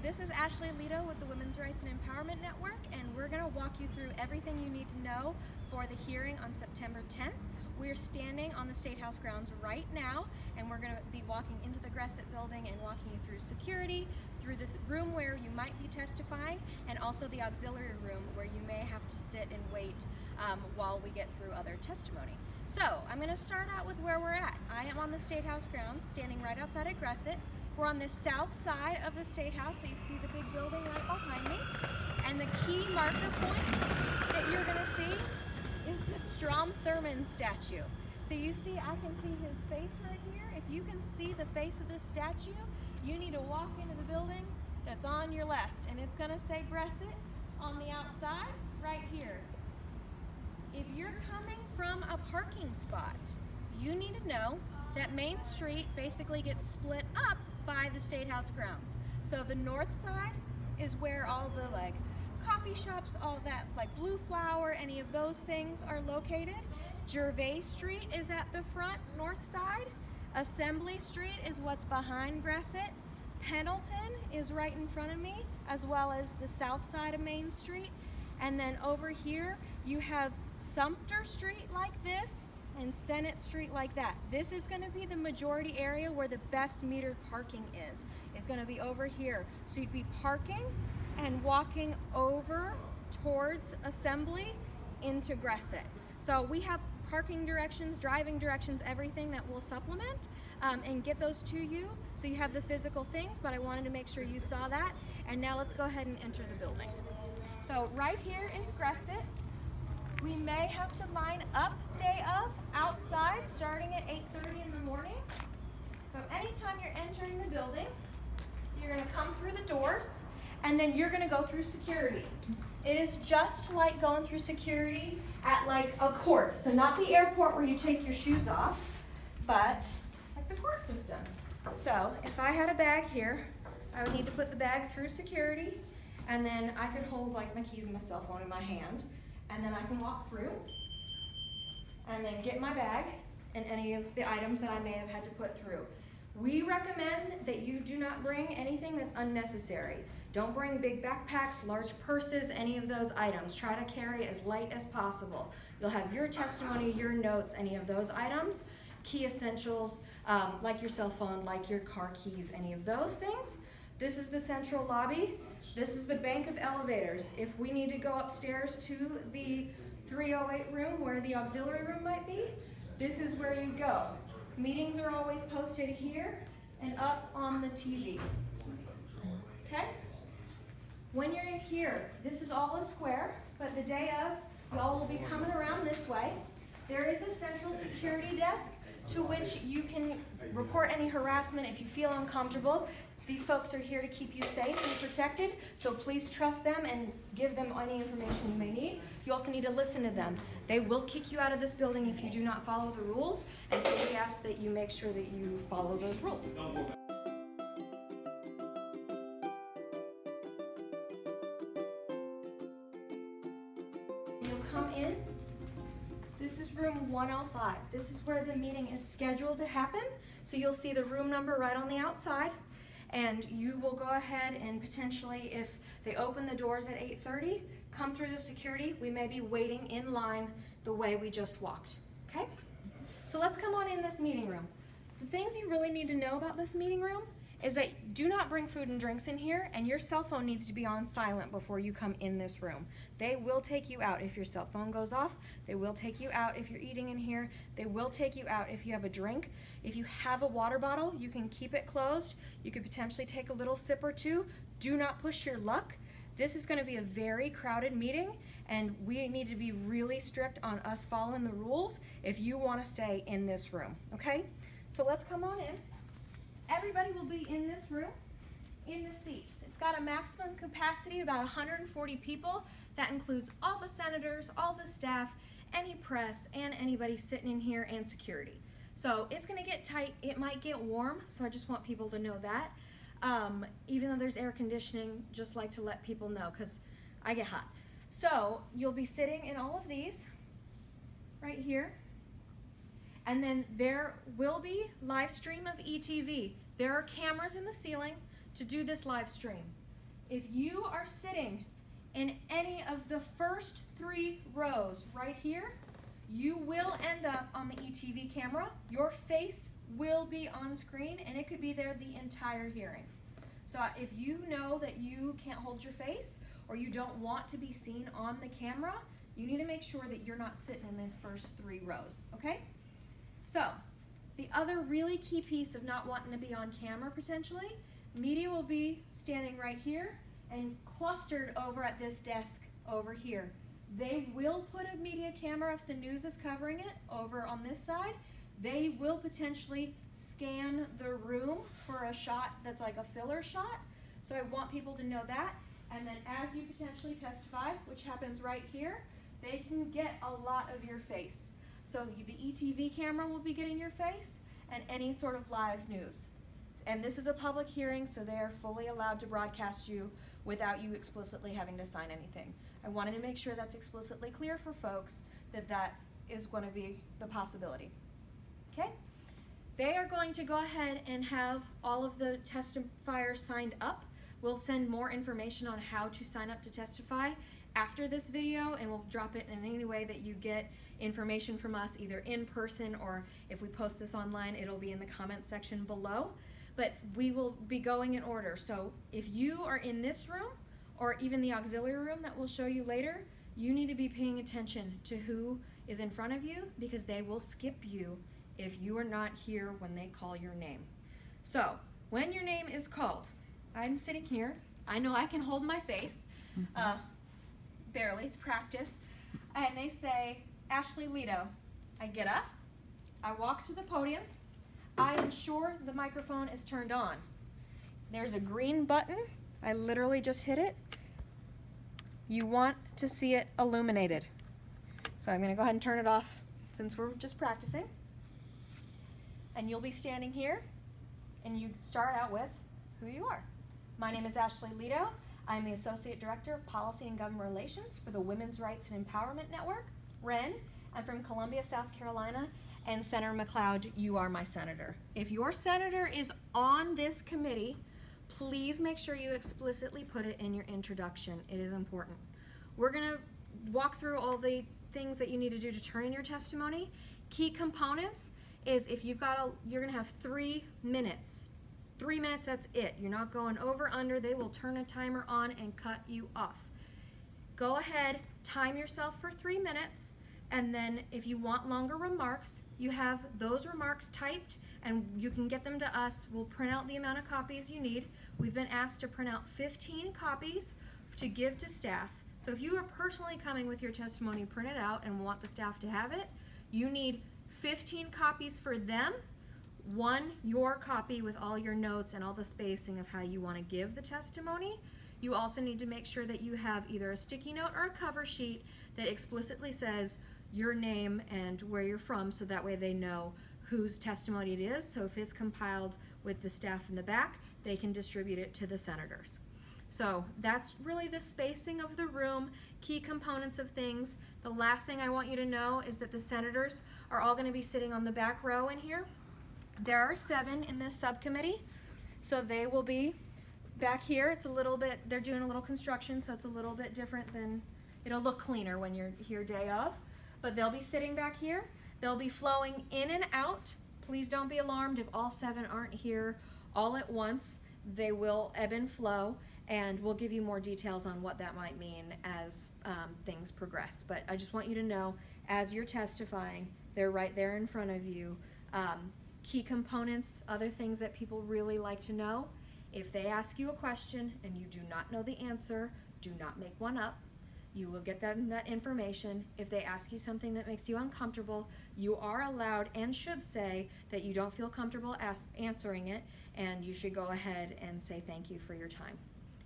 this is Ashley Lito with the Women's Rights and Empowerment Network, and we're going to walk you through everything you need to know for the hearing on September 10th. We're standing on the Statehouse grounds right now, and we're going to be walking into the Gresset building and walking you through security, through this room where you might be testifying, and also the auxiliary room where you may have to sit and wait while we get through other testimony. So I'm going to start out with where we're at. I am on the Statehouse grounds, standing right outside of Gresset. We're on the south side of the State House, so you see the big building right behind me. And the key marker point that you're going to see is the Strom Thurmond statue. So you see, I can see his face right here. If you can see the face of this statue, you need to walk into the building that's on your left. And it's going to say Gresset on the outside right here. If you're coming from a parking spot, you need to know that Main Street basically gets split up by the Statehouse grounds. So the north side is where all the coffee shops, all that Blue Flower, any of those things are located. Gervais Street is at the front north side. Assembly Street is what's behind Gresset. Pendleton is right in front of me, as well as the south side of Main Street. And then over here you have Sumter Street like this, and Senate Street like that. This is going to be the majority area where the best metered parking is. It's going to be over here. So you'd be parking and walking over towards Assembly into Gresset. So we have parking directions, driving directions, everything that will supplement and get those to you. So you have the physical things, but I wanted to make sure you saw that. And now let's go ahead and enter the building. So right here is Gresset. We may have to line up day of outside starting at 8:30 in the morning. But anytime you're entering the building, you're going to come through the doors and then you're going to go through security. It is just like going through security at a court. So not the airport where you take your shoes off, but like the court system. So if I had a bag here, I would need to put the bag through security, and then I could hold my keys and my cell phone in my hand. And then I can walk through and then get my bag and any of the items that I may have had to put through. We recommend that you do not bring anything that's unnecessary. Don't bring big backpacks, large purses, any of those items. Try to carry as light as possible. You'll have your testimony, your notes, any of those items, key essentials, like your cell phone, like your car keys, any of those things. This is the central lobby. This is the bank of elevators. If we need to go upstairs to the 308 room where the auxiliary room might be, this is where you go. Meetings are always posted here and up on the TV. Okay? When you're in here, this is all a square, but the day of, y'all will be coming around this way. There is a central security desk to which you can report any harassment if you feel uncomfortable. These folks are here to keep you safe and protected, so please trust them and give them any information you may need. You also need to listen to them. They will kick you out of this building if you do not follow the rules, and so we ask that you make sure that you follow those rules. You'll come in. This is room 105. This is where the meeting is scheduled to happen, so you'll see the room number right on the outside. And you will go ahead and potentially, if they open the doors at 8:30, come through the security. We may be waiting in line the way we just walked, okay? So let's come on in this meeting room. The things you really need to know about this meeting room is that do not bring food and drinks in here, and your cell phone needs to be on silent before you come in this room. They will take you out if your cell phone goes off. They will take you out if you're eating in here. They will take you out if you have a drink. If you have a water bottle, you can keep it closed. You could potentially take a little sip or two. Do not push your luck. This is going to be a very crowded meeting, and we need to be really strict on us following the rules if you want to stay in this room, okay? So let's come on in. Everybody will be in this room, in the seats. It's got a maximum capacity of about 140 people. That includes all the senators, all the staff, any press, and anybody sitting in here, and security. So it's going to get tight. It might get warm, so I just want people to know that. Even though there's air conditioning, just like to let people know, because I get hot. So you'll be sitting in all of these right here. And then there will be live stream of ETV. There are cameras in the ceiling to do this live stream. if you are sitting in any of the first 3 rows right here, you will end up on the ETV camera. Your face will be on screen, and it could be there the entire hearing. So if you know that you can't hold your face or you don't want to be seen on the camera, you need to make sure that you're not sitting in these first 3 rows, okay? So the other really key piece of not wanting to be on camera potentially, media will be standing right here and clustered over at this desk over here. They will put a media camera if the news is covering it over on this side. They will potentially scan the room for a shot that's like a filler shot. So I want people to know that. And then as you potentially testify, which happens right here, they can get a lot of your face. So the ETV camera will be getting your face and any sort of live news. And this is a public hearing, so they are fully allowed to broadcast you without you explicitly having to sign anything. I wanted to make sure that's explicitly clear for folks that that is going to be the possibility. Okay? They are going to go ahead and have all of the testifiers signed up. We'll send more information on how to sign up to testify after this video, and we'll drop it in any way that you get information from us, either in person or if we post this online, it'll be in the comments section below. But we will be going in order. So if you are in this room or even the auxiliary room that we'll show you later, you need to be paying attention to who is in front of you, because they will skip you if you are not here when they call your name. So when your name is called, I'm sitting here. I know I can hold my face, barely, it's practice. And they say, Ashley Lido. I get up, I walk to the podium, I ensure the microphone is turned on. There's a green button. I literally just hit it. You want to see it illuminated. So I'm going to go ahead and turn it off since we're just practicing. And you'll be standing here, and you start out with who you are. My name is Ashley Lido. I'm the Associate Director of Policy and Government Relations for the Women's Rights and Empowerment Network, WREN. I'm from Columbia, South Carolina. And Senator McLeod, you are my senator. If your senator is on this committee, please make sure you explicitly put it in your introduction. It is important. We're gonna walk through all the things that you need to do to turn in your testimony. Key components is if you've got you're gonna have 3 minutes. 3 minutes, that's it. You're not going over, under. They will turn a timer on and cut you off. Go ahead, time yourself for 3 minutes. And then if you want longer remarks, you have those remarks typed and you can get them to us. We'll print out the amount of copies you need. We've been asked to print out 15 copies to give to staff. So if you are personally coming with your testimony printed out and want the staff to have it, you need 15 copies for them, 1 your copy with all your notes and all the spacing of how you want to give the testimony. You also need to make sure that you have either a sticky note or a cover sheet that explicitly says your name and where you're from, so that way they know whose testimony it is. So if it's compiled with the staff in the back, they can distribute it to the senators. So that's really the spacing of the room, key components of things. The last thing I want you to know is that the senators are all going to be sitting on the back row in here. There are 7 in this subcommittee, so they will be back here. It's a little bit, they're doing a little construction, so it's a little bit different than, it'll look cleaner when you're here day of. But they'll be sitting back here. They'll be flowing in and out. Please don't be alarmed if all 7 aren't here all at once. They will ebb and flow, and we'll give you more details on what that might mean as things progress. But I just want you to know, as you're testifying, they're right there in front of you. Key components, other things that people really like to know. If they ask you a question and you do not know the answer, do not make one up. You will get that information. If they ask you something that makes you uncomfortable, you are allowed and should say that you don't feel comfortable answering it, and you should go ahead and say thank you for your time.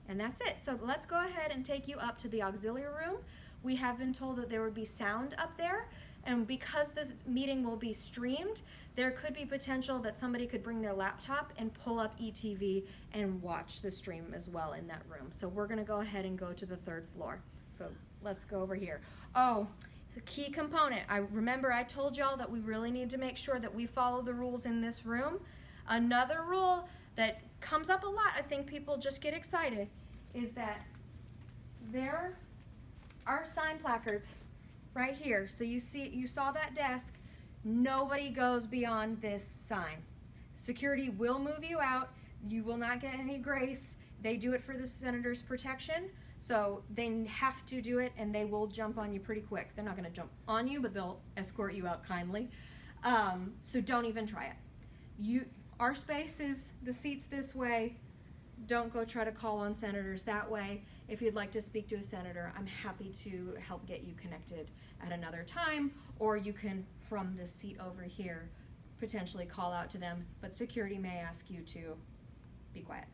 And that's it. So let's go ahead and take you up to the auxiliary room. We have been told that there would be sound up there, and because this meeting will be streamed, there could be potential that somebody could bring their laptop and pull up ETV and watch the stream as well in that room. So we're gonna go ahead and go to the 3rd floor. So let's go over here. Oh, the key component. I told y'all that we really need to make sure that we follow the rules in this room. Another rule that comes up a lot, I think people just get excited, is that there are sign placards right here. So you saw that desk. Nobody goes beyond this sign. Security will move you out. You will not get any grace. They do it for the senator's protection. So they have to do it, and they will jump on you pretty quick. They're not going to jump on you, but they'll escort you out kindly. So don't even try it. Our space is the seats this way. Don't go try to call on senators that way. If you'd like to speak to a senator, I'm happy to help get you connected at another time, or you can, from this seat over here, potentially call out to them, but security may ask you to be quiet.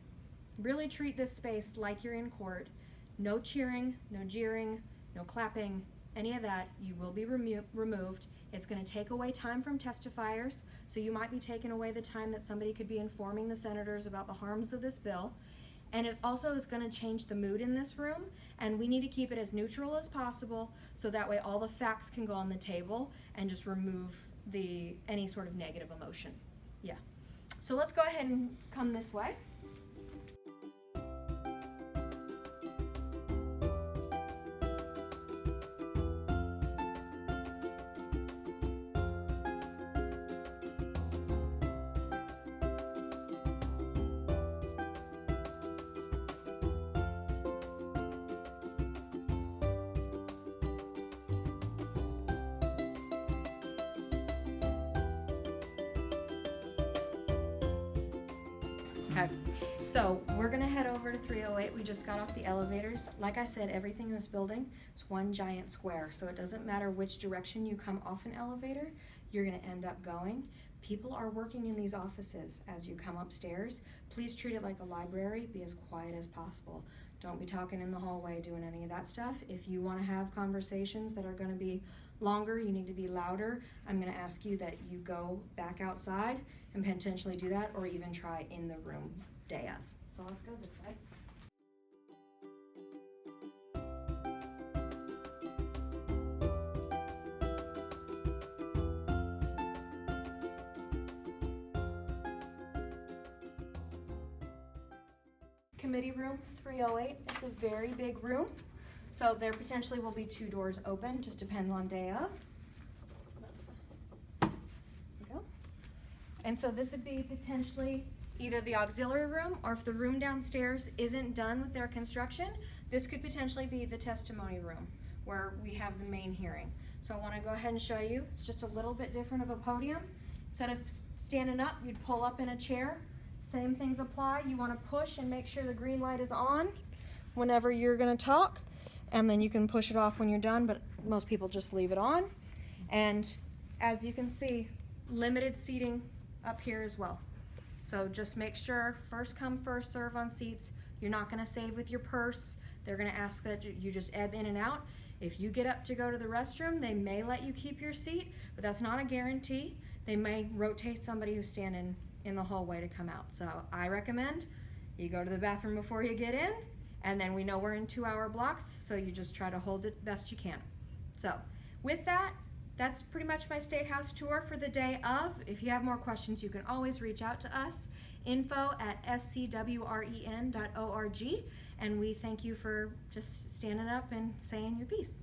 Really treat this space like you're in court. No cheering, no jeering, no clapping, any of that. You will be removed. It's going to take away time from testifiers, so you might be taking away the time that somebody could be informing the senators about the harms of this bill. And it also is going to change the mood in this room, and we need to keep it as neutral as possible, so that way all the facts can go on the table and just remove any sort of negative emotion. Yeah. So let's go ahead and come this way. Okay, so we're gonna head over to 308. We just got off the elevators. Like I said, everything in this building is one giant square, so it doesn't matter which direction you come off an elevator, you're gonna end up going. People are working in these offices as you come upstairs. Please treat it like a library. Be as quiet as possible. Don't be talking in the hallway, doing any of that stuff. If you wanna have conversations that are gonna be longer, you need to be louder, I'm gonna ask you that you go back outside and potentially do that, or even try in the room day of. So let's go this way. Committee room 308. It's a very big room. So there potentially will be 2 doors open, just depends on day of. There we go. And so this would be potentially either the auxiliary room, or if the room downstairs isn't done with their construction, this could potentially be the testimony room where we have the main hearing. So I want to go ahead and show you. It's just a little bit different of a podium. Instead of standing up, you'd pull up in a chair. Same things apply. You want to push and make sure the green light is on whenever you're going to talk, and then you can push it off when you're done, but most people just leave it on. And as you can see, limited seating up here as well. So just make sure, first come, first serve on seats. You're not going to save with your purse. They're going to ask that you just ebb in and out. If you get up to go to the restroom, they may let you keep your seat, but that's not a guarantee. They may rotate somebody who's standing in the hallway to come out. So I recommend you go to the bathroom before you get in, and then we know we're in 2-hour blocks, so you just try to hold it best you can. So with that, that's pretty much my Statehouse tour for the day of. If you have more questions, you can always reach out to us, info@scwren.org, and we thank you for just standing up and saying your piece.